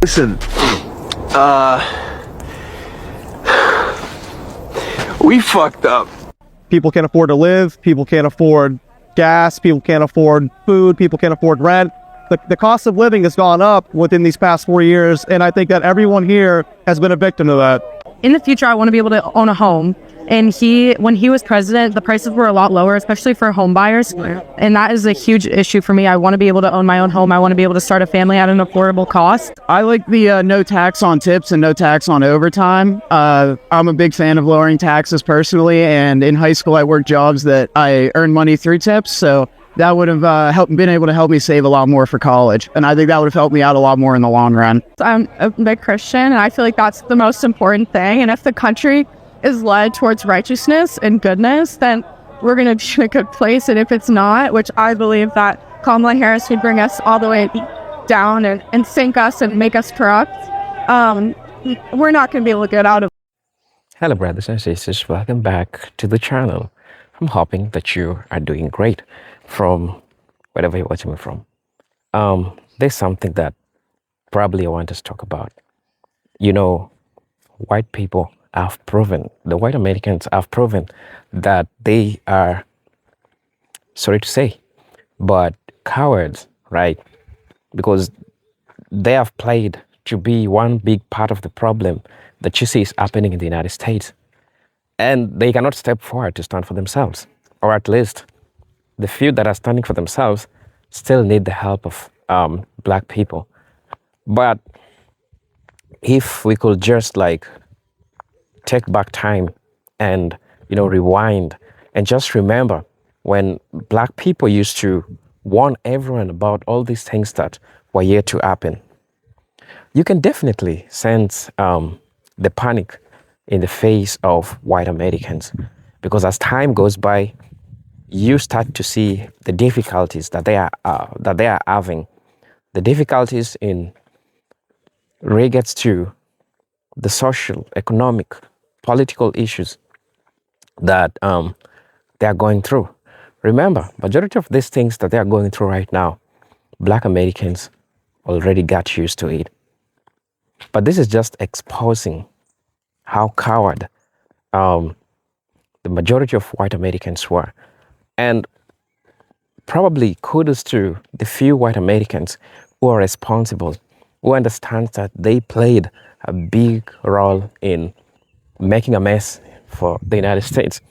Listen, we fucked up. People can't afford to live, people can't afford gas, people can't afford food, people can't afford rent. The cost of living has gone up within these past 4 years, and I think that everyone here has been a victim of that. In the future, I want to be able to own a home. And when he was president, the prices were a lot lower, especially for home buyers. And that is a huge issue for me. I want to be able to own my own home. I want to be able to start a family at an affordable cost. I like the no tax on tips and no tax on overtime. I'm a big fan of lowering taxes personally. And in high school, I worked jobs that I earned money through tips. So that would have been able to help me save a lot more for college. And I think that would have helped me out a lot more in the long run. I'm a big Christian, and I feel like that's the most important thing. And if the country is led towards righteousness and goodness, then we're going to be in a good place. And if it's not, which I believe that Kamala Harris would bring us all the way down and sink us and make us corrupt, we're not going to be able to get out of it. Hello brothers and sisters, welcome back to the channel. I'm hoping that you are doing great from wherever you're watching me from. There's something that probably I want us to talk about. You know, white people have proven, the white Americans have proven that they are, sorry to say, but cowards, right? Because they have played to be one big part of the problem that you see is happening in the United States. And they cannot step forward to stand for themselves, or at least the few that are standing for themselves still need the help of Black people. But if we could just like take back time and, you know, rewind and just remember when Black people used to warn everyone about all these things that were yet to happen, you can definitely sense the panic in the face of white Americans, because as time goes by, you start to see the difficulties that they are having, the difficulties in regards to the social, economic, political issues that they are going through. Remember, majority of these things that they are going through right now, Black Americans already got used to it. But this is just exposing how coward the majority of white Americans were. And probably kudos to the few white Americans who are responsible, who understand that they played a big role in making a mess for the United States.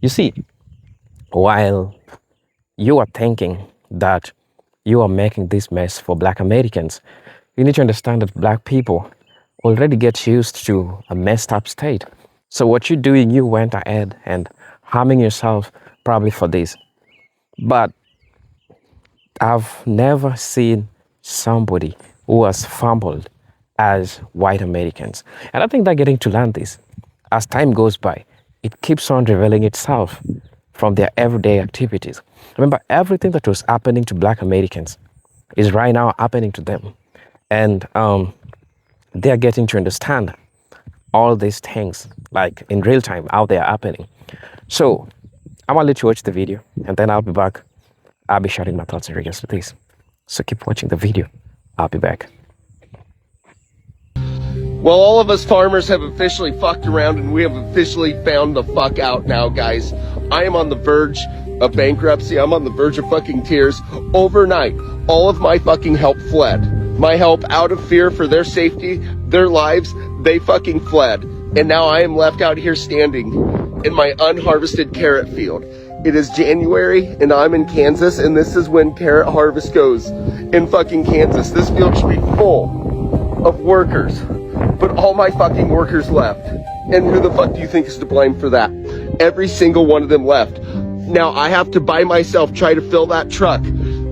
You see, while you are thinking that you are making this mess for Black Americans, you need to understand that Black people already get used to a messed up state. So what you're doing, you went ahead and harming yourself probably for this. But I've never seen somebody who has fumbled as white Americans. And I think they're getting to learn this. As time goes by, it keeps on revealing itself from their everyday activities. Remember, everything that was happening to Black Americans is right now happening to them. And they're getting to understand all these things, like in real time, how they are happening. So I'm gonna let you watch the video, and then I'll be back. I'll be sharing my thoughts in regards to this. So keep watching the video. I'll be back. Well, all of us farmers have officially fucked around, and we have officially found the fuck out now, guys. I am on the verge of bankruptcy. I'm on the verge of fucking tears. Overnight, all of my fucking help fled. My help, out of fear for their safety, their lives, they fucking fled. And now I am left out here standing in my unharvested carrot field. It is January, and I'm in Kansas, and this is when carrot harvest goes in fucking Kansas. This field should be full of workers, but all my fucking workers left. And who the fuck do you think is to blame for that? Every single one of them left. Now I have to by myself try to fill that truck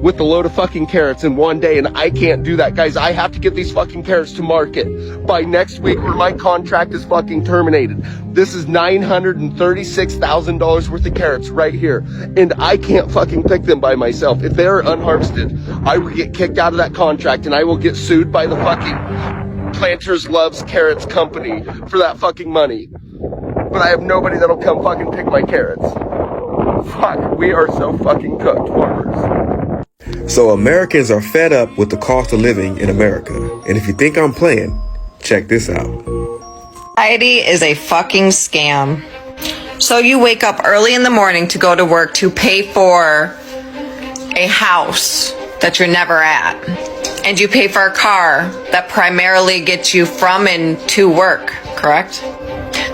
with a load of fucking carrots in one day, and I can't do that, guys. I have to get these fucking carrots to market by next week, or my contract is fucking terminated. This is $936,000 worth of carrots right here, and I can't fucking pick them by myself. If they are unharvested, I will get kicked out of that contract, and I will get sued by the fucking Planters Loves Carrots company for that fucking money. But I have nobody that'll come fucking pick my carrots. Fuck, we are so fucking cooked, farmers. So Americans are fed up with the cost of living in America. And if you think I'm playing, check this out. Society is a fucking scam. So you wake up early in the morning to go to work to pay for a house that you're never at. And you pay for a car that primarily gets you from and to work, correct?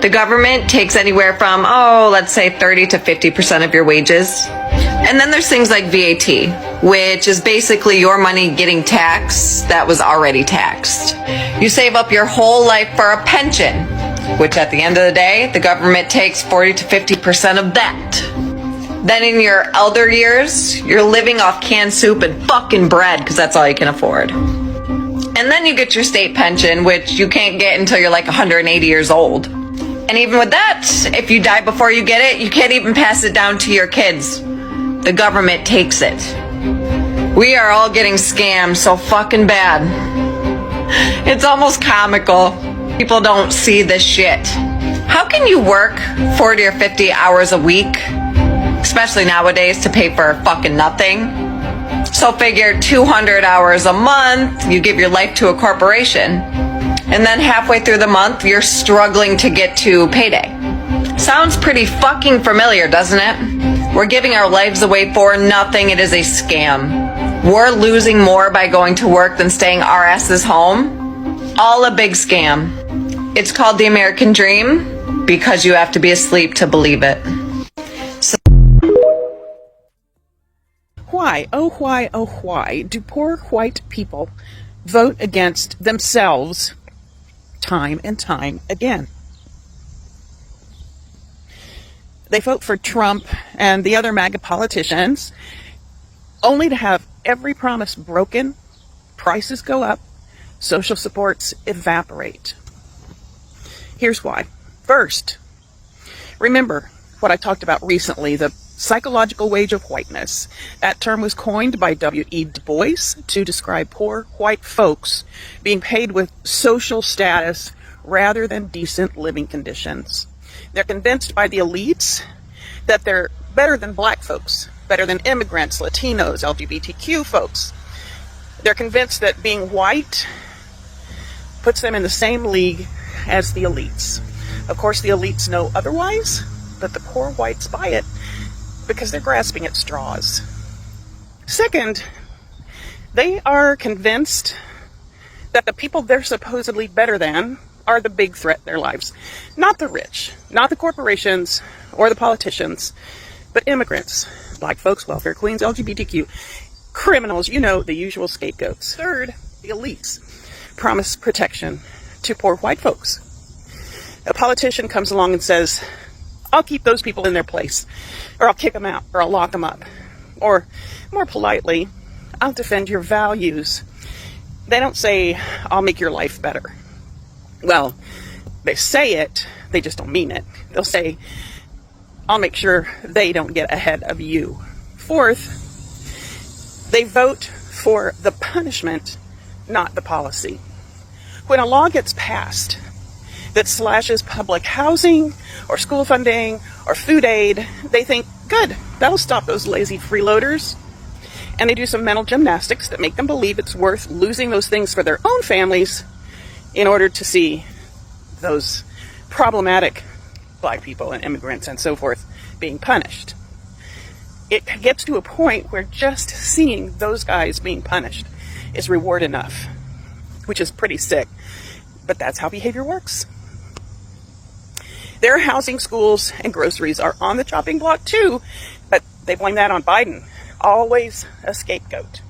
The government takes anywhere from, let's say 30 to 50% of your wages. And then there's things like VAT, which is basically your money getting taxed that was already taxed. You save up your whole life for a pension, which at the end of the day, the government takes 40 to 50% of that. Then in your elder years, you're living off canned soup and fucking bread because that's all you can afford. And then you get your state pension, which you can't get until you're like 180 years old. And even with that, if you die before you get it, you can't even pass it down to your kids. The government takes it. We are all getting scammed so fucking bad. It's almost comical. People don't see this shit. How can you work 40 or 50 hours a week, especially nowadays, to pay for fucking nothing? So figure 200 hours a month, you give your life to a corporation, and then halfway through the month, you're struggling to get to payday. Sounds pretty fucking familiar, doesn't it? We're giving our lives away for nothing. It is a scam. We're losing more by going to work than staying our asses home. All a big scam. It's called the American dream because you have to be asleep to believe it. Why, oh why do poor white people vote against themselves time and time again? They vote for Trump and the other MAGA politicians only to have every promise broken, prices go up, social supports evaporate. Here's why. First, remember what I talked about recently, the psychological wage of whiteness. That term was coined by W.E. Du Bois to describe poor white folks being paid with social status rather than decent living conditions. They're convinced by the elites that they're better than black folks, better than immigrants, Latinos, LGBTQ folks. They're convinced that being white puts them in the same league as the elites. Of course, the elites know otherwise, but the poor whites buy it because they're grasping at straws. Second, they are convinced that the people they're supposedly better than are the big threat in their lives. Not the rich, not the corporations or the politicians, but immigrants, black folks, welfare queens, LGBTQ, criminals, the usual scapegoats. Third, the elites promise protection to poor white folks. A politician comes along and says, I'll keep those people in their place, or I'll kick them out, or I'll lock them up. Or, more politely, I'll defend your values. They don't say, I'll make your life better. Well, they say it, they just don't mean it. They'll say, I'll make sure they don't get ahead of you. Fourth, they vote for the punishment, not the policy. When a law gets passed that slashes public housing or school funding or food aid, they think, good, that'll stop those lazy freeloaders. And they do some mental gymnastics that make them believe it's worth losing those things for their own families in order to see those problematic black people and immigrants and so forth being punished. It gets to a point where just seeing those guys being punished is reward enough, which is pretty sick, but that's how behavior works. Their housing, schools, and groceries are on the chopping block too, but they blame that on Biden. Always a scapegoat.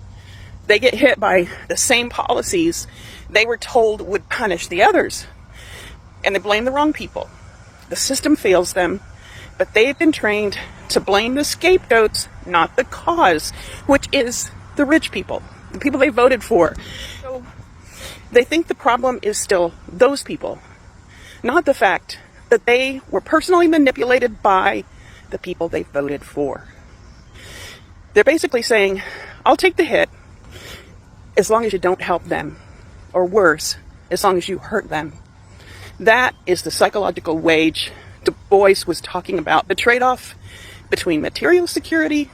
They get hit by the same policies they were told would punish the others, and they blame the wrong people. The system fails them, but they've been trained to blame the scapegoats, not the cause, which is the rich people, the people they voted for. So they think the problem is still those people, not the fact that they were personally manipulated by the people they voted for. They're basically saying, I'll take the hit as long as you don't help them, or worse, as long as you hurt them. That is the psychological wage Du Bois was talking about, the trade-off between material security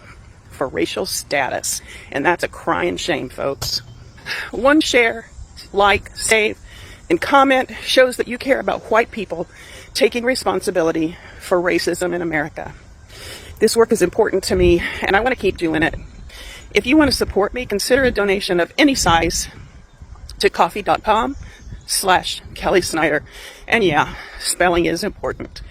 for racial status. And that's a crying shame, folks. One share, like, save, and comment shows that you care about white people taking responsibility for racism in America. This work is important to me, and I want to keep doing it. If you want to support me, consider a donation of any size to coffee.com/Kelly Snyder. And yeah, spelling is important.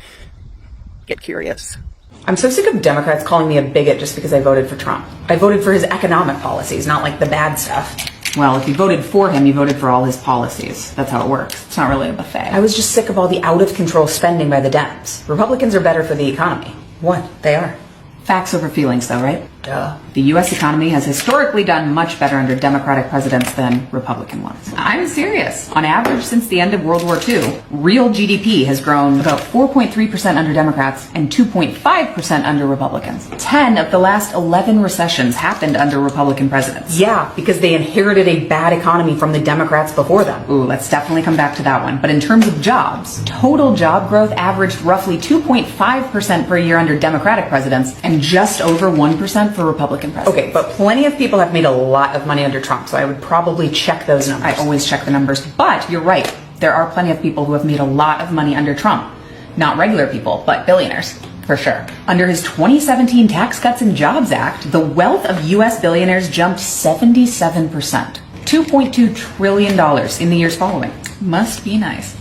Get curious. I'm so sick of Democrats calling me a bigot just because I voted for Trump. I voted for his economic policies, not like the bad stuff. Well, if you voted for him, you voted for all his policies. That's how it works. It's not really a buffet. I was just sick of all the out-of-control spending by the Dems. Republicans are better for the economy. What? They are. Facts over feelings, though, right? Duh. The U.S. economy has historically done much better under Democratic presidents than Republican ones. I'm serious. On average, since the end of World War II, real GDP has grown about 4.3% under Democrats and 2.5% under Republicans. 10 of the last 11 recessions happened under Republican presidents. Yeah, because they inherited a bad economy from the Democrats before them. Ooh, let's definitely come back to that one. But in terms of jobs, total job growth averaged roughly 2.5% per year under Democratic presidents and just over 1% for Republican presidents. Okay, but plenty of people have made a lot of money under Trump, so I would probably check those numbers. I always check the numbers, but you're right. There are plenty of people who have made a lot of money under Trump. Not regular people, but billionaires, for sure. Under his 2017 Tax Cuts and Jobs Act, the wealth of U.S. billionaires jumped 77%. $2.2 trillion in the years following. Must be nice.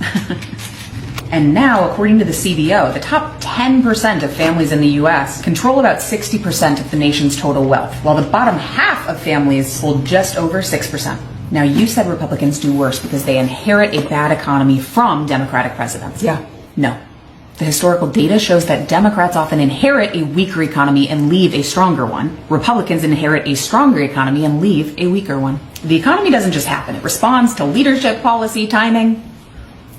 And now, according to the CBO, the top 10% of families in the U.S. control about 60% of the nation's total wealth, while the bottom half of families hold just over 6%. Now, you said Republicans do worse because they inherit a bad economy from Democratic presidents. Yeah. No. The historical data shows that Democrats often inherit a weaker economy and leave a stronger one. Republicans inherit a stronger economy and leave a weaker one. The economy doesn't just happen. It responds to leadership, policy, timing.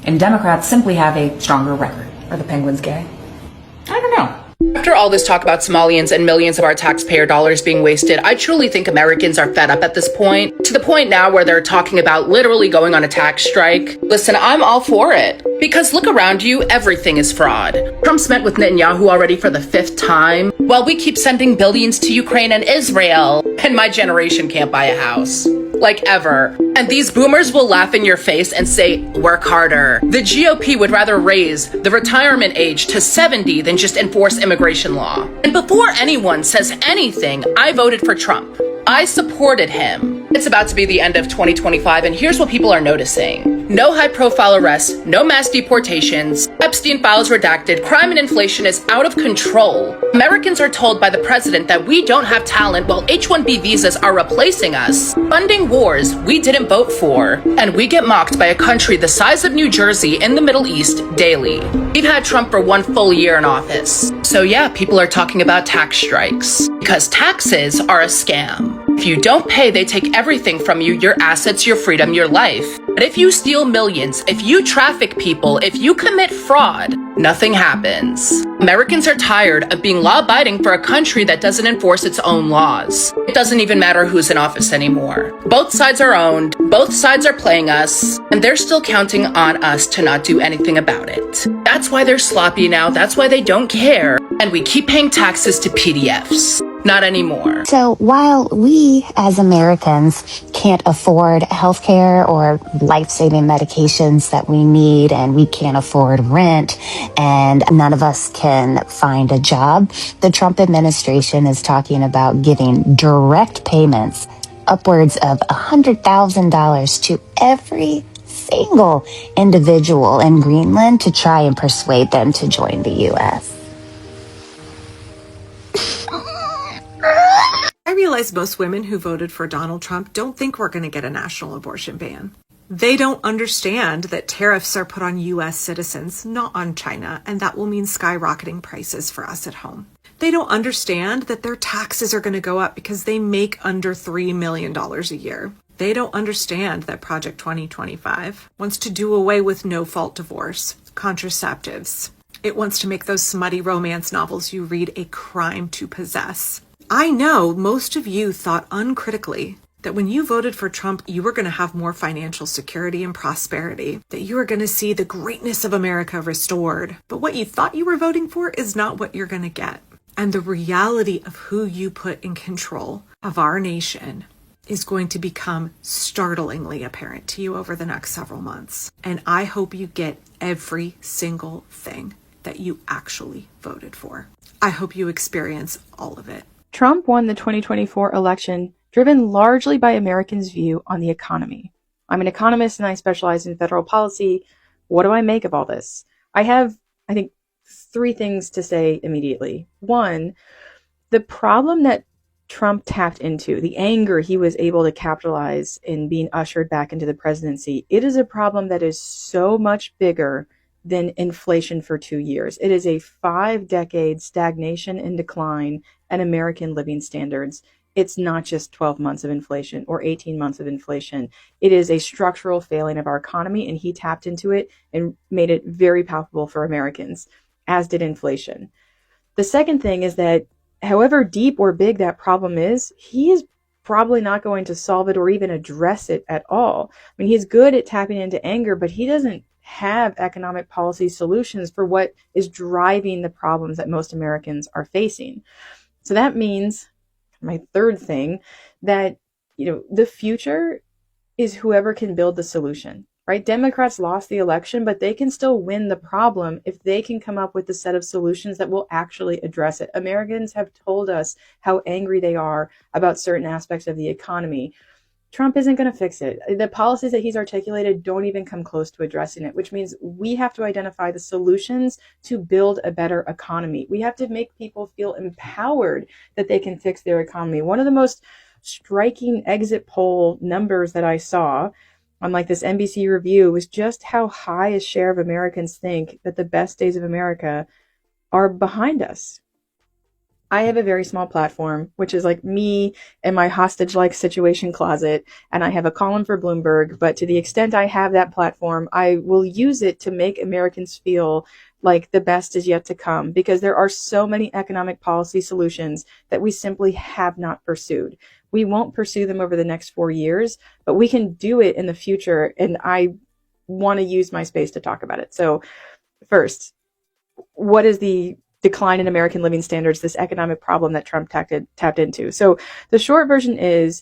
And Democrats simply have a stronger record. Are the Penguins gay? I don't know. After all this talk about Somalians and millions of our taxpayer dollars being wasted, I truly think Americans are fed up at this point. To the point now where they're talking about literally going on a tax strike. Listen, I'm all for it. Because look around you, everything is fraud. Trump's met with Netanyahu already for the 5th time, while we keep sending billions to Ukraine and Israel, and my generation can't buy a house. Like ever. And these boomers will laugh in your face and say, work harder. The GOP would rather raise the retirement age to 70 than just enforce immigration law. And before anyone says anything, I voted for Trump. I supported him. It's about to be the end of 2025, and here's what people are noticing. No high-profile arrests, no mass deportations, Epstein files redacted, crime and inflation is out of control. Americans are told by the president that we don't have talent while H-1B visas are replacing us, funding wars we didn't vote for, and we get mocked by a country the size of New Jersey in the Middle East daily. We've had Trump for 1 full year in office. So yeah, people are talking about tax strikes, because taxes are a scam. If you don't pay, they take everything from you, your assets, your freedom, your life. But if you steal millions, if you traffic people, if you commit fraud, nothing happens. Americans are tired of being law-abiding for a country that doesn't enforce its own laws. It doesn't even matter who's in office anymore. Both sides are owned, both sides are playing us, and they're still counting on us to not do anything about it. That's why they're sloppy now, that's why they don't care, and we keep paying taxes to PDFs. Not anymore. So while we as Americans can't afford healthcare or life-saving medications that we need, and we can't afford rent, and none of us can find a job, the Trump administration is talking about giving direct payments upwards of $100,000 to every single individual in Greenland to try and persuade them to join the U.S. I realize most women who voted for Donald Trump don't think we're going to get a national abortion ban. They don't understand that tariffs are put on U.S. citizens, not on China, and that will mean skyrocketing prices for us at home. They don't understand that their taxes are going to go up because they make under $3 million a year. They don't understand that Project 2025 wants to do away with no-fault divorce, contraceptives. It wants to make those smutty romance novels you read a crime to possess. I know most of you thought uncritically that when you voted for Trump, you were going to have more financial security and prosperity, that you were going to see the greatness of America restored. But what you thought you were voting for is not what you're going to get. And the reality of who you put in control of our nation is going to become startlingly apparent to you over the next several months. And I hope you get every single thing that you actually voted for. I hope you experience all of it. Trump won the 2024 election driven largely by Americans' view on the economy. I'm an economist and I specialize in federal policy. What do I make of all this? I have, I think, three things to say immediately. One, the problem that Trump tapped into, the anger he was able to capitalize in being ushered back into the presidency, it is a problem that is so much bigger than inflation for 2 years. It is a 5-decade stagnation and decline in American living standards. It's not just 12 months of inflation or 18 months of inflation. It is a structural failing of our economy, and he tapped into it and made it very palpable for Americans, as did inflation. The second thing is that however deep or big that problem is, he is probably not going to solve it or even address it at all. I mean, he's good at tapping into anger, but he doesn't have economic policy solutions for what is driving the problems that most Americans are facing. So that means, my third thing, that, the future is whoever can build the solution, right? Democrats lost the election, but they can still win the problem if they can come up with a set of solutions that will actually address it. Americans have told us how angry they are about certain aspects of the economy. Trump isn't going to fix it. The policies that he's articulated don't even come close to addressing it, which means we have to identify the solutions to build a better economy. We have to make people feel empowered that they can fix their economy. One of the most striking exit poll numbers that I saw on this NBC review was just how high a share of Americans think that the best days of America are behind us. I have a very small platform, which is like me and my hostage-like situation closet, and I have a column for Bloomberg, but to the extent I have that platform, I will use it to make Americans feel like the best is yet to come, because there are so many economic policy solutions that we simply have not pursued. We won't pursue them over the next 4 years, but we can do it in the future, and I want to use my space to talk about it. So first, what is the decline in American living standards, this economic problem that Trump tapped into? So the short version is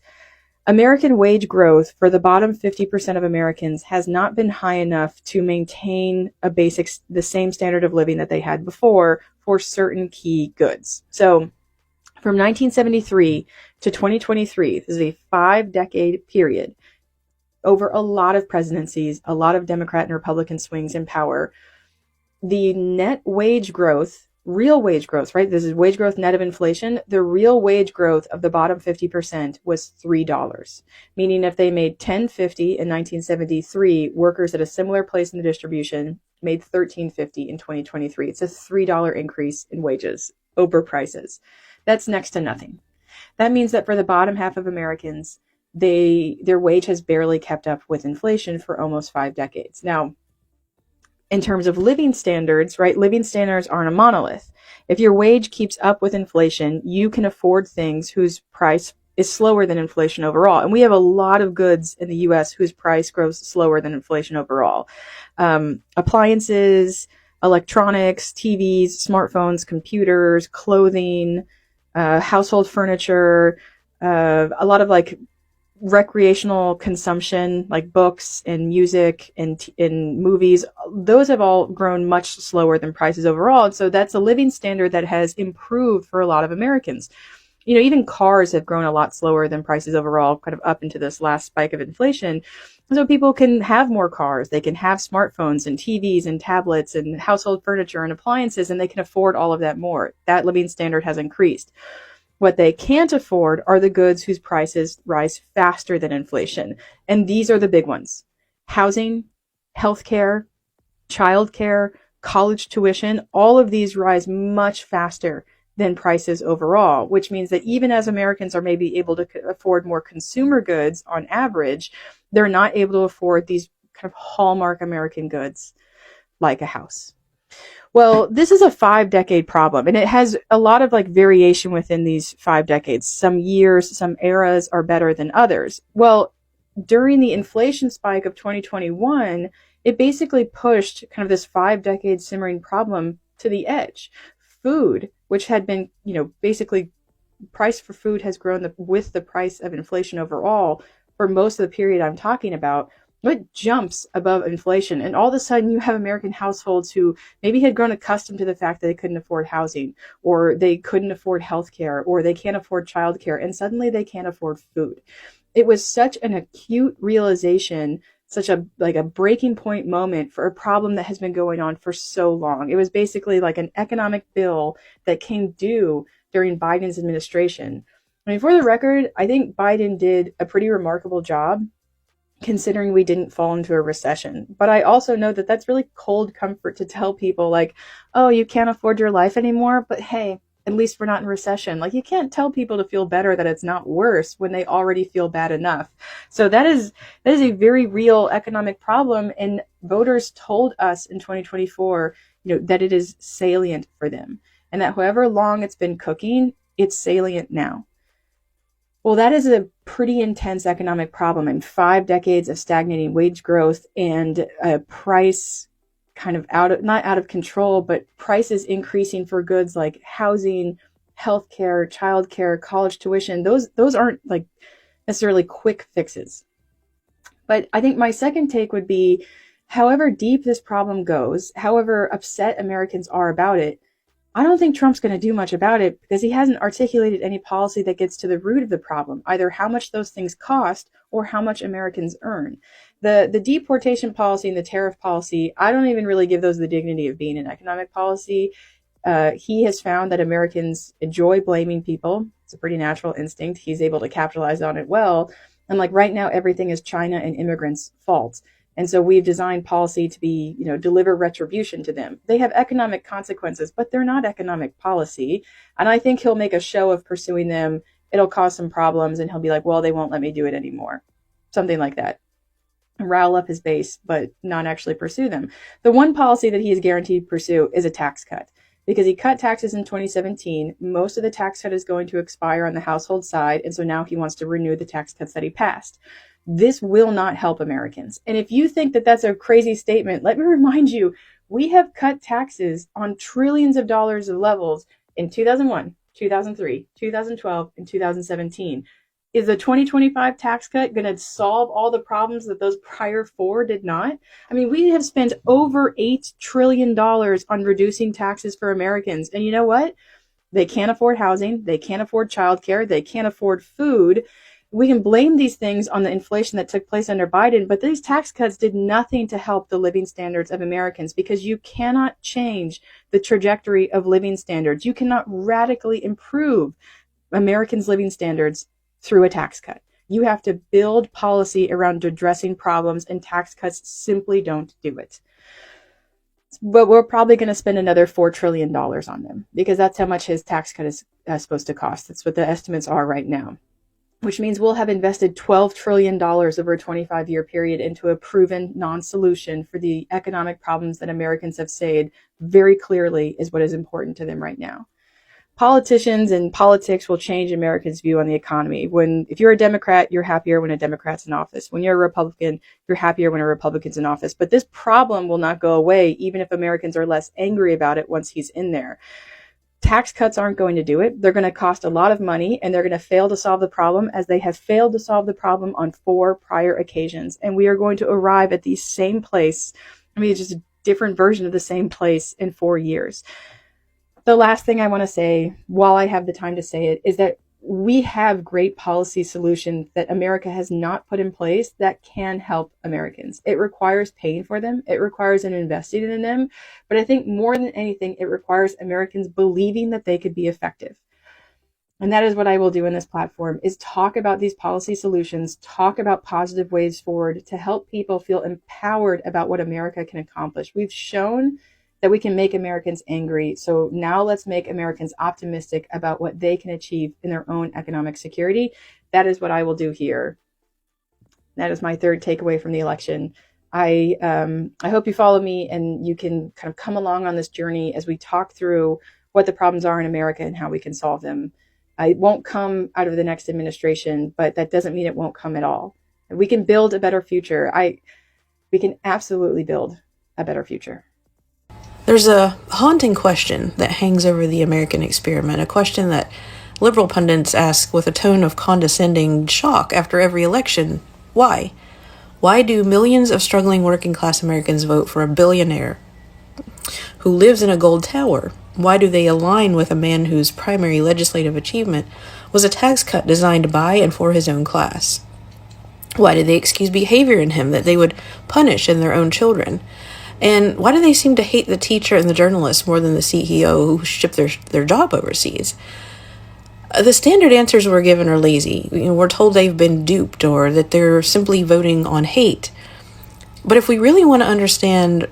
American wage growth for the bottom 50% of Americans has not been high enough to maintain the same standard of living that they had before for certain key goods. So from 1973 to 2023, this is a 5-decade period, over a lot of presidencies, a lot of Democrat and Republican swings in power, the net wage growth, real wage growth, right? This is wage growth net of inflation. The real wage growth of the bottom 50% was $3, meaning if they made $10.50 in 1973, workers at a similar place in the distribution made $13.50 in 2023. It's a $3 increase in wages over prices. That's next to nothing. That means that for the bottom half of Americans, their wage has barely kept up with inflation for almost 5 decades. Now, in terms of living standards, right? Living standards aren't a monolith. If your wage keeps up with inflation, you can afford things whose price is slower than inflation overall. And we have a lot of goods in the US whose price grows slower than inflation overall. Appliances, electronics, TVs, smartphones, computers, clothing, household furniture, a lot of recreational consumption, like books and music and movies, those have all grown much slower than prices overall. And so that's a living standard that has improved for a lot of Americans. Even cars have grown a lot slower than prices overall, kind of up into this last spike of inflation. So people can have more cars, they can have smartphones and TVs and tablets and household furniture and appliances, and they can afford all of that more. That living standard has increased. What they can't afford are the goods whose prices rise faster than inflation. And these are the big ones: housing, healthcare, childcare, college tuition. All of these rise much faster than prices overall, which means that even as Americans are maybe able to afford more consumer goods on average, they're not able to afford these kind of hallmark American goods like a house. Well, this is a 5-decade problem, and it has a lot of variation within these 5 decades. Some years, some eras are better than others. Well, during the inflation spike of 2021, it basically pushed kind of this 5-decade simmering problem to the edge. Food which had been, basically price for food has grown with the price of inflation overall for most of the period I'm talking about. It jumps above inflation. And all of a sudden you have American households who maybe had grown accustomed to the fact that they couldn't afford housing, or they couldn't afford healthcare, or they can't afford childcare, and suddenly they can't afford food. It was such an acute realization, such a breaking point moment for a problem that has been going on for so long. It was basically like an economic bill that came due during Biden's administration. I mean, for the record, I think Biden did a pretty remarkable job considering we didn't fall into a recession. But I also know that that's really cold comfort to tell people, like, oh, you can't afford your life anymore, but hey, at least we're not in recession. Like, you can't tell people to feel better that it's not worse when they already feel bad enough. So that is a very real economic problem. And voters told us in 2024, that it is salient for them, and that however long it's been cooking, it's salient now. Well, that is a pretty intense economic problem, and 5 decades of stagnating wage growth and a price kind of not out of control, but prices increasing for goods like housing, healthcare, childcare, college tuition. Those aren't like necessarily quick fixes. But I think my second take would be, however deep this problem goes, however upset Americans are about it, I don't think Trump's going to do much about it, because he hasn't articulated any policy that gets to the root of the problem, either how much those things cost or how much Americans earn. The deportation policy and the tariff policy, I don't even really give those the dignity of being an economic policy. He has found that Americans enjoy blaming people. It's a pretty natural instinct. He's able to capitalize on it well. And like right now, everything is China and immigrants' fault. And so we've designed policy to be, deliver retribution to them. They have economic consequences, but they're not economic policy. And I think he'll make a show of pursuing them. It'll cause some problems, and he'll be like, well, they won't let me do it anymore. Something like that. Rile up his base, but not actually pursue them. The one policy that he is guaranteed to pursue is a tax cut, because he cut taxes in 2017. Most of the tax cut is going to expire on the household side. And so now he wants to renew the tax cuts that he passed. This will not help Americans. And if you think that that's a crazy statement, let me remind you, we have cut taxes on trillions of dollars of levels in 2001, 2003, 2012, and 2017. Is the 2025 tax cut going to solve all the problems that those prior 4 did not? I mean, we have spent over $8 trillion on reducing taxes for Americans. And you know what? They can't afford housing. They can't afford childcare. They can't afford food. We can blame these things on the inflation that took place under Biden, but these tax cuts did nothing to help the living standards of Americans, because you cannot change the trajectory of living standards. You cannot radically improve Americans' living standards through a tax cut. You have to build policy around addressing problems, and tax cuts simply don't do it. But we're probably going to spend another $4 trillion on them, because that's how much his tax cut is supposed to cost. That's what the estimates are right now, which means we'll have invested $12 trillion over a 25-year period into a proven non-solution for the economic problems that Americans have said very clearly is what is important to them right now. Politicians and politics will change Americans' view on the economy. If you're a Democrat, you're happier when a Democrat's in office. When you're a Republican, you're happier when a Republican's in office. But this problem will not go away, even if Americans are less angry about it once he's in there. Tax cuts aren't going to do it. They're going to cost a lot of money, and they're going to fail to solve the problem, as they have failed to solve the problem on 4 prior occasions. And we are going to arrive at the same place. I mean, it's just a different version of the same place in 4 years. The last thing I want to say, while I have the time to say it, is that we have great policy solutions that America has not put in place that can help Americans. It requires paying for them. It requires an investing in them. But I think more than anything, it requires Americans believing that they could be effective. And that is what I will do in this platform, is talk about these policy solutions, talk about positive ways forward to help people feel empowered about what America can accomplish. We've shown that we can make Americans angry. So now let's make Americans optimistic about what they can achieve in their own economic security. That is what I will do here. That is my third takeaway from the election. I hope you follow me and you can kind of come along on this journey as we talk through what the problems are in America and how we can solve them. It won't come out of the next administration, but that doesn't mean it won't come at all. We can build a better future. We can absolutely build a better future. There's a haunting question that hangs over the American experiment, a question that liberal pundits ask with a tone of condescending shock after every election. Why? Why do millions of struggling working class Americans vote for a billionaire who lives in a gold tower? Why do they align with a man whose primary legislative achievement was a tax cut designed by and for his own class? Why do they excuse behavior in him that they would punish in their own children? And why do they seem to hate the teacher and the journalist more than the CEO who shipped their job overseas? The standard answers we're given are lazy. We're told they've been duped or that they're simply voting on hate. But if we really want to understand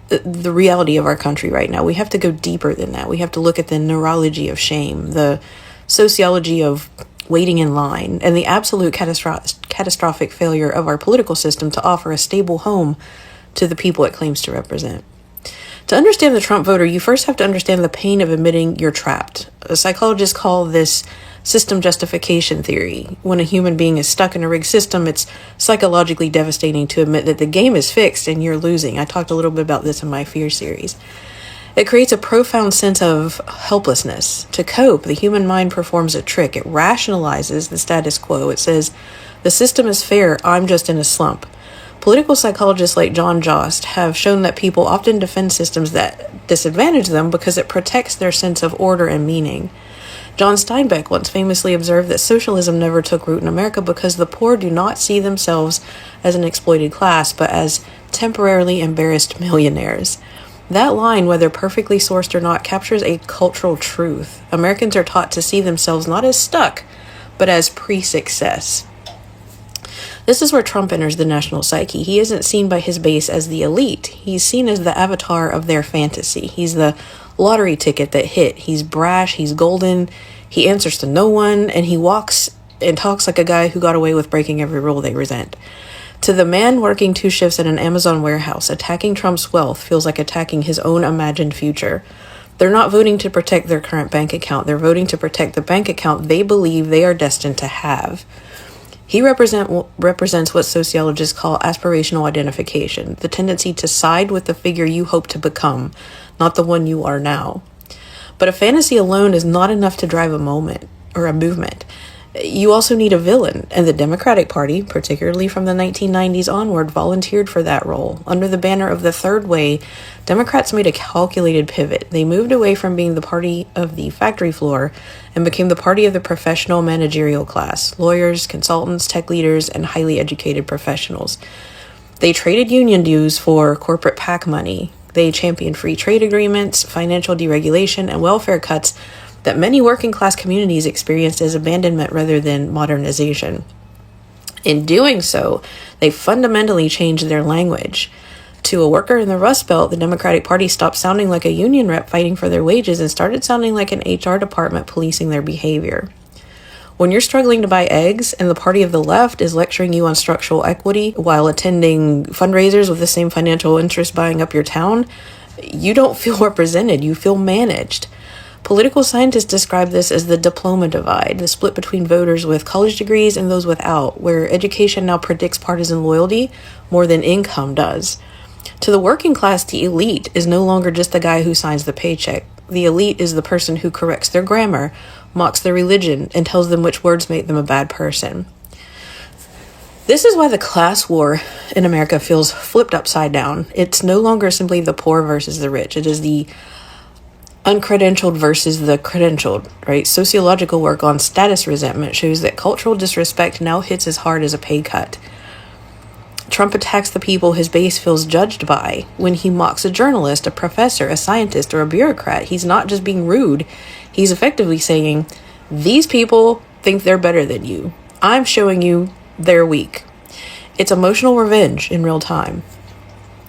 the reality of our country right now, we have to go deeper than that. We have to look at the neurology of shame, the sociology of waiting in line, and the absolute catastrophic failure of our political system to offer a stable home to the people it claims to represent. To understand the Trump voter, you first have to understand the pain of admitting you're trapped. Psychologists call this system justification theory. When a human being is stuck in a rigged system, it's psychologically devastating to admit that the game is fixed and you're losing. I talked a little bit about this in my Fear series. It creates a profound sense of helplessness. To cope, the human mind performs a trick. It rationalizes the status quo. It says, the system is fair, I'm just in a slump. Political psychologists like John Jost have shown that people often defend systems that disadvantage them because it protects their sense of order and meaning. John Steinbeck once famously observed that socialism never took root in America because the poor do not see themselves as an exploited class, but as temporarily embarrassed millionaires. That line, whether perfectly sourced or not, captures a cultural truth. Americans are taught to see themselves not as stuck, but as pre-success. This is where Trump enters the national psyche. He isn't seen by his base as the elite. He's seen as the avatar of their fantasy. He's the lottery ticket that hit. He's brash, he's golden, he answers to no one, and he walks and talks like a guy who got away with breaking every rule they resent. To the man working 2 shifts at an Amazon warehouse, attacking Trump's wealth feels like attacking his own imagined future. They're not voting to protect their current bank account. They're voting to protect the bank account they believe they are destined to have. He represents what sociologists call aspirational identification, the tendency to side with the figure you hope to become, not the one you are now. But a fantasy alone is not enough to drive a moment or a movement. You also need a villain, and the Democratic Party, particularly from the 1990s onward, volunteered for that role. Under the banner of the Third Way, Democrats made a calculated pivot. They moved away from being the party of the factory floor and became the party of the professional managerial class, lawyers, consultants, tech leaders, and highly educated professionals. They traded union dues for corporate PAC money. They championed free trade agreements, financial deregulation, and welfare cuts that many working class communities experienced as abandonment rather than modernization. In doing so, they fundamentally changed their language. To a worker in the Rust Belt, the Democratic Party stopped sounding like a union rep fighting for their wages and started sounding like an HR department policing their behavior. When you're struggling to buy eggs and the party of the left is lecturing you on structural equity while attending fundraisers with the same financial interest buying up your town, you don't feel represented, you feel managed. Political scientists describe this as the diploma divide, the split between voters with college degrees and those without, where education now predicts partisan loyalty more than income does. To the working class, the elite is no longer just the guy who signs the paycheck. The elite is the person who corrects their grammar, mocks their religion, and tells them which words make them a bad person. This is why the class war in America feels flipped upside down. It's no longer simply the poor versus the rich. It is the uncredentialed versus the credentialed, right? Sociological work on status resentment shows that cultural disrespect now hits as hard as a pay cut. Trump attacks the people his base feels judged by. When he mocks a journalist, a professor, a scientist, or a bureaucrat, he's not just being rude. He's effectively saying, these people think they're better than you. I'm showing you they're weak. It's emotional revenge in real time.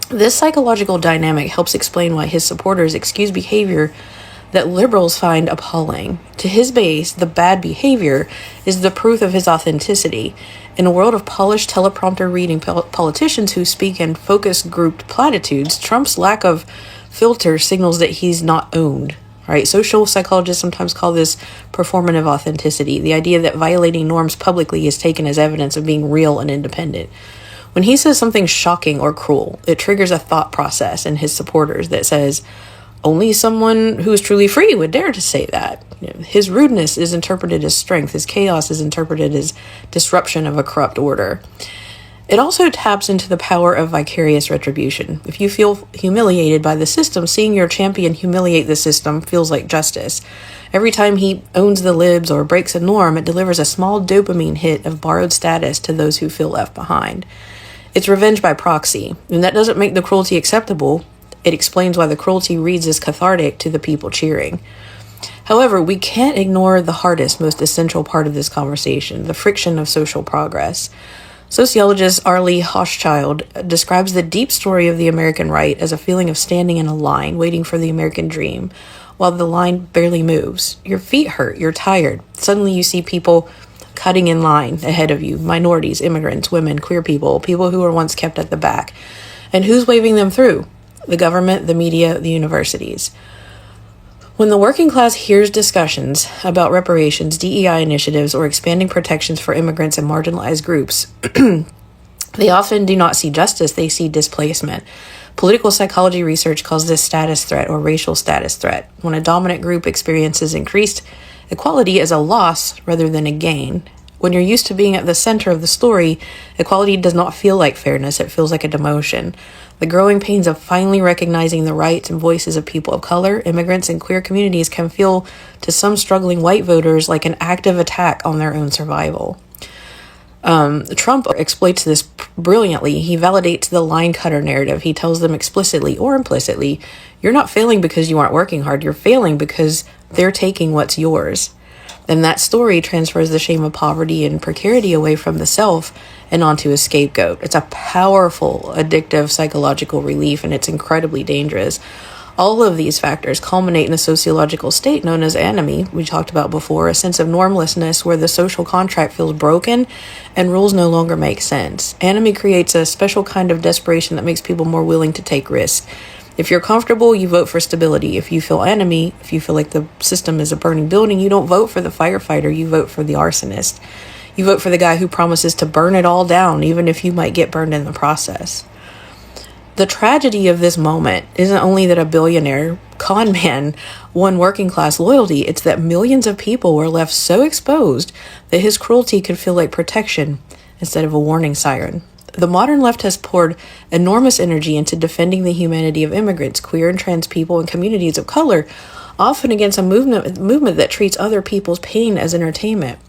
This psychological dynamic helps explain why his supporters excuse behavior that liberals find appalling. To his base, the bad behavior is the proof of his authenticity. In a world of polished teleprompter reading politicians who speak in focus grouped platitudes, Trump's lack of filter signals that he's not owned. Right? Social psychologists sometimes call this performative authenticity, the idea that violating norms publicly is taken as evidence of being real and independent. When he says something shocking or cruel, it triggers a thought process in his supporters that says, Only someone who is truly free would dare to say that. His rudeness is interpreted as strength. His chaos is interpreted as disruption of a corrupt order. It also taps into the power of vicarious retribution. If you feel humiliated by the system, seeing your champion humiliate the system feels like justice. Every time he owns the libs or breaks a norm, it delivers a small dopamine hit of borrowed status to those who feel left behind. It's revenge by proxy, and that doesn't make the cruelty acceptable. It explains why the cruelty reads as cathartic to the people cheering. However, we can't ignore the hardest, most essential part of this conversation, the friction of social progress. Sociologist Arlie Hochschild describes the deep story of the American right as a feeling of standing in a line, waiting for the American dream, while the line barely moves. Your feet hurt, you're tired. Suddenly you see people cutting in line ahead of you, minorities, immigrants, women, queer people, people who were once kept at the back. And who's waving them through? The government, the media, the universities. When the working class hears discussions about reparations, DEI initiatives, or expanding protections for immigrants and marginalized groups, they often do not see justice, they see displacement. Political psychology research calls this status threat or racial status threat, when a dominant group experiences increased equality as a loss rather than a gain. When you're used to being at the center of the story, equality does not feel like fairness, it feels like a demotion. The growing pains of finally recognizing the rights and voices of people of color, immigrants, and queer communities can feel to some struggling white voters like an active attack on their own survival. Trump exploits this brilliantly. He validates the line cutter narrative. He tells them explicitly or implicitly, you're not failing because you aren't working hard. You're failing because they're taking what's yours. And that story transfers the shame of poverty and precarity away from the self and onto a scapegoat. It's a powerful, addictive psychological relief, and it's incredibly dangerous. All of these factors culminate in a sociological state known as anomie, we talked about before, a sense of normlessness where the social contract feels broken and rules no longer make sense. Anomie creates a special kind of desperation that makes people more willing to take risks. If you're comfortable, you vote for stability. If you feel anomie, if you feel like the system is a burning building, you don't vote for the firefighter, you vote for the arsonist. You vote for the guy who promises to burn it all down, even if you might get burned in the process. The tragedy of this moment isn't only that a billionaire con man won working class loyalty, it's that millions of people were left so exposed that his cruelty could feel like protection instead of a warning siren. The modern left has poured enormous energy into defending the humanity of immigrants, queer and trans people, and communities of color, often against a movement that treats other people's pain as entertainment.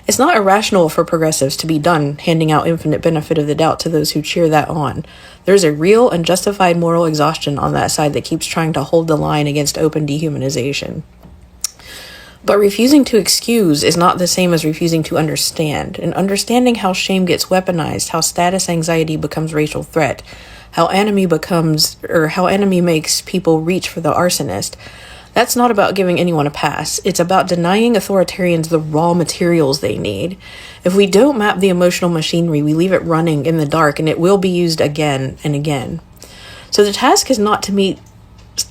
It's not irrational for progressives to be done handing out infinite benefit of the doubt to those who cheer that on. There's a real and justified moral exhaustion on that side that keeps trying to hold the line against open dehumanization. But refusing to excuse is not the same as refusing to understand. And understanding how shame gets weaponized, how status anxiety becomes racial threat, how anomie makes people reach for the arsonist, that's not about giving anyone a pass. It's about denying authoritarians the raw materials they need. If we don't map the emotional machinery, we leave it running in the dark, and it will be used again and again. So the task is not to meet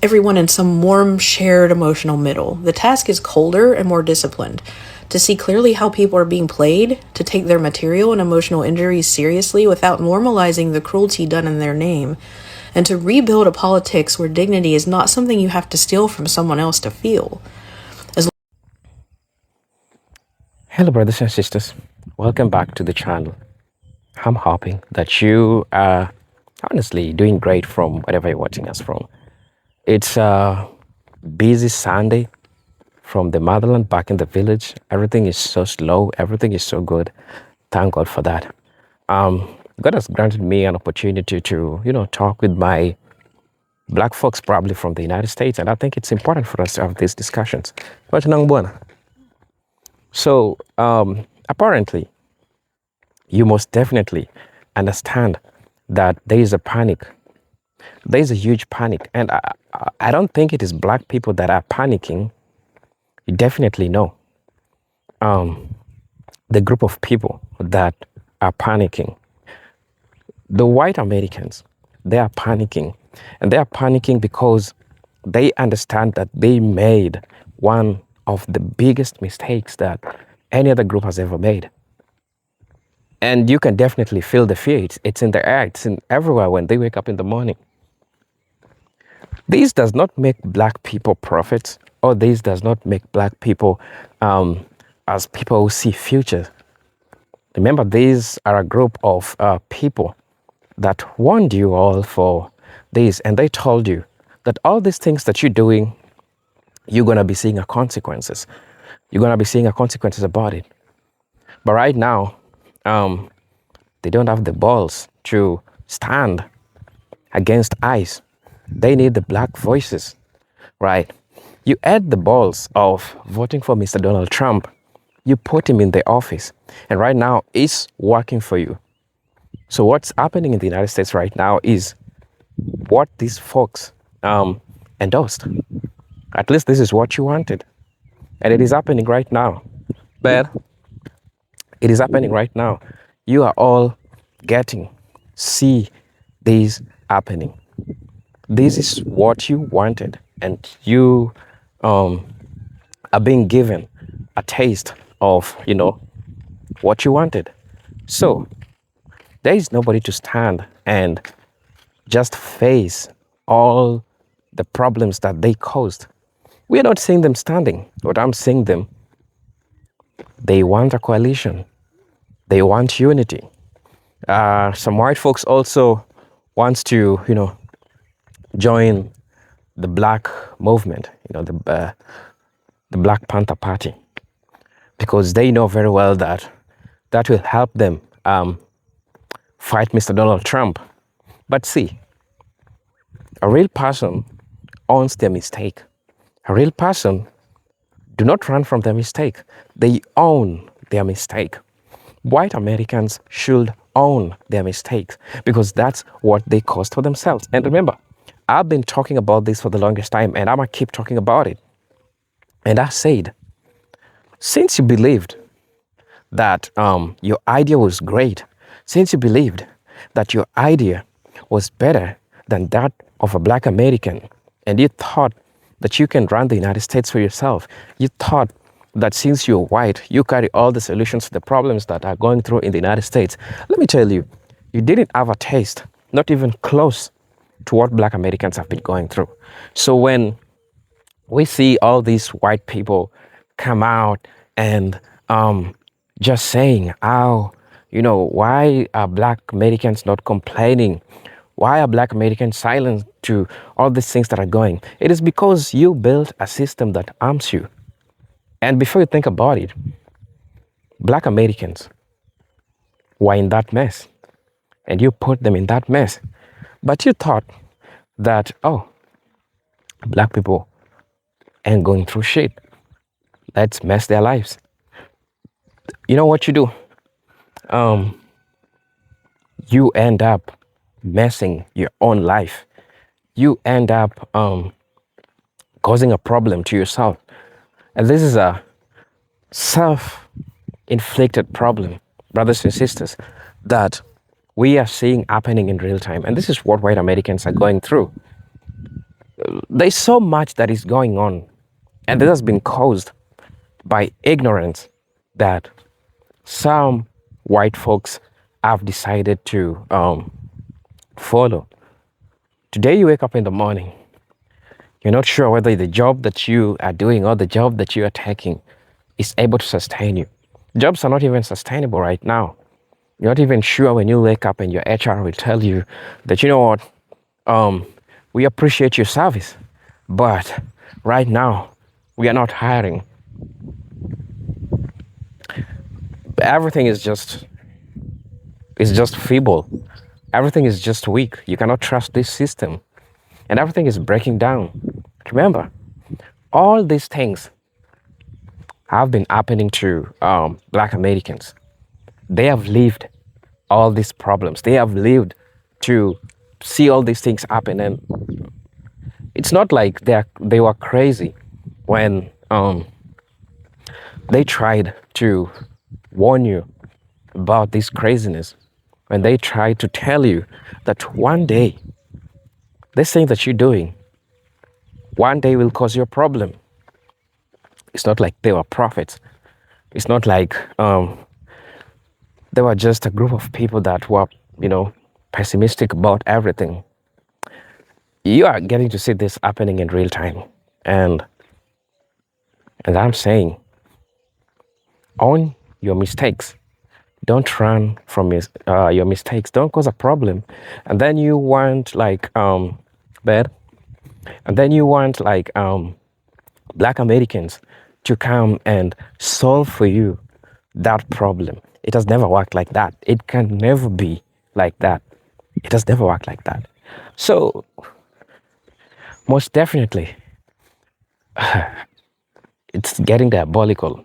everyone in some warm, shared emotional middle. The task is colder and more disciplined. To see clearly how people are being played, to take their material and emotional injuries seriously without normalizing the cruelty done in their name, and to rebuild a politics where dignity is not something you have to steal from someone else to feel. Hello, brothers and sisters. Welcome back to the channel. I'm hoping that you are honestly doing great from wherever you're watching us from. It's a busy Sunday from the motherland back in the village. Everything is so slow. Everything is so good. Thank God for that. God has granted me an opportunity to, talk with my black folks, probably from the United States, and I think it's important for us to have these discussions. So, apparently, you most definitely understand that there is a panic. There is a huge panic, and I don't think it is black people that are panicking. You definitely know the group of people that are panicking. The white Americans, they are panicking, and they are panicking because they understand that they made one of the biggest mistakes that any other group has ever made. And you can definitely feel the fear. It's in the air, it's in everywhere when they wake up in the morning. This does not make black people prophets, or this does not make black people as people who see future. Remember, these are a group of people that warned you all for this, and they told you that all these things that you're doing, you're going to be seeing consequences. You're going to be seeing consequences about it. But right now, they don't have the balls to stand against ICE. They need the black voices, right? You had the balls of voting for Mr. Donald Trump. You put him in the office, and right now it's working for you. So what's happening in the United States right now is what these folks endorsed. At least this is what you wanted. And it is happening right now. But it is happening right now. You are all see this happening. This is what you wanted. And you are being given a taste of, what you wanted. So there is nobody to stand and just face all the problems that they caused. We are not seeing them standing, but I'm seeing them. They want a coalition. They want unity. Some white folks also wants to, join the black movement, the Black Panther Party, because they know very well that that will help them fight Mr. Donald Trump. But see, a real person owns their mistake. A real person do not run from their mistake. They own their mistake. White Americans should own their mistakes because that's what they caused for themselves. And remember, I've been talking about this for the longest time, and I'm going to keep talking about it. And I said, since you believed that your idea was great, since you believed that your idea was better than that of a black American, and you thought that you can run the United States for yourself, you thought that since you're white, you carry all the solutions to the problems that are going through in the United States. Let me tell you, you didn't have a taste, not even close to what black Americans have been going through. So when we see all these white people come out and just saying, why are black Americans not complaining? Why are black Americans silent to all these things that are going? It is because you built a system that arms you. And before you think about it, black Americans were in that mess, and you put them in that mess. But you thought that, black people ain't going through shit. Let's mess their lives. You know what you do? You end up messing your own life. You end up causing a problem to yourself. And this is a self-inflicted problem, brothers and sisters, that we are seeing happening in real time. And this is what white Americans are going through. There's so much that is going on, and this has been caused by ignorance that some white folks have decided to follow. Today you wake up in the morning, you're not sure whether the job that you are doing or the job that you are taking is able to sustain you. Jobs are not even sustainable right now. You're not even sure when you wake up and your HR will tell you that, you know what, we appreciate your service, but right now we are not hiring. Everything is just feeble. Everything is just weak. You cannot trust this system. And everything is breaking down. Remember, all these things have been happening to black Americans. They have lived all these problems. They have lived to see all these things happen. And it's not like they were crazy when they tried to warn you about this craziness, when they tried to tell you that one day this thing that you're doing one day will cause you a problem. It's not like they were prophets. It's not like they were just a group of people that were, pessimistic about everything. you are getting to see this happening in real time. And I'm saying, own your mistakes. Don't run from your mistakes. Don't cause a problem. And then you want like bad. And then you want like Black Americans to come and solve for you that problem. It has never worked like that. It can never be like that. It has never worked like that. So most definitely, it's getting diabolical.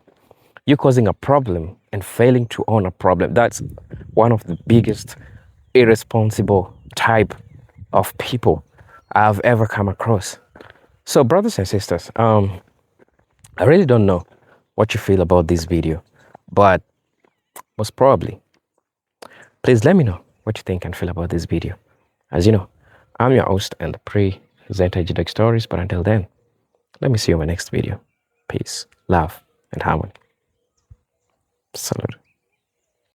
You're causing a problem and failing to own a problem. That's one of the biggest irresponsible type of people I've ever come across. So brothers and sisters, I really don't know what you feel about this video, but most probably, please let me know what you think and feel about this video. As you know, I'm your host and presenter Jidek Stories, but until then, let me see you in my next video. Peace, love, and harmony. Salute.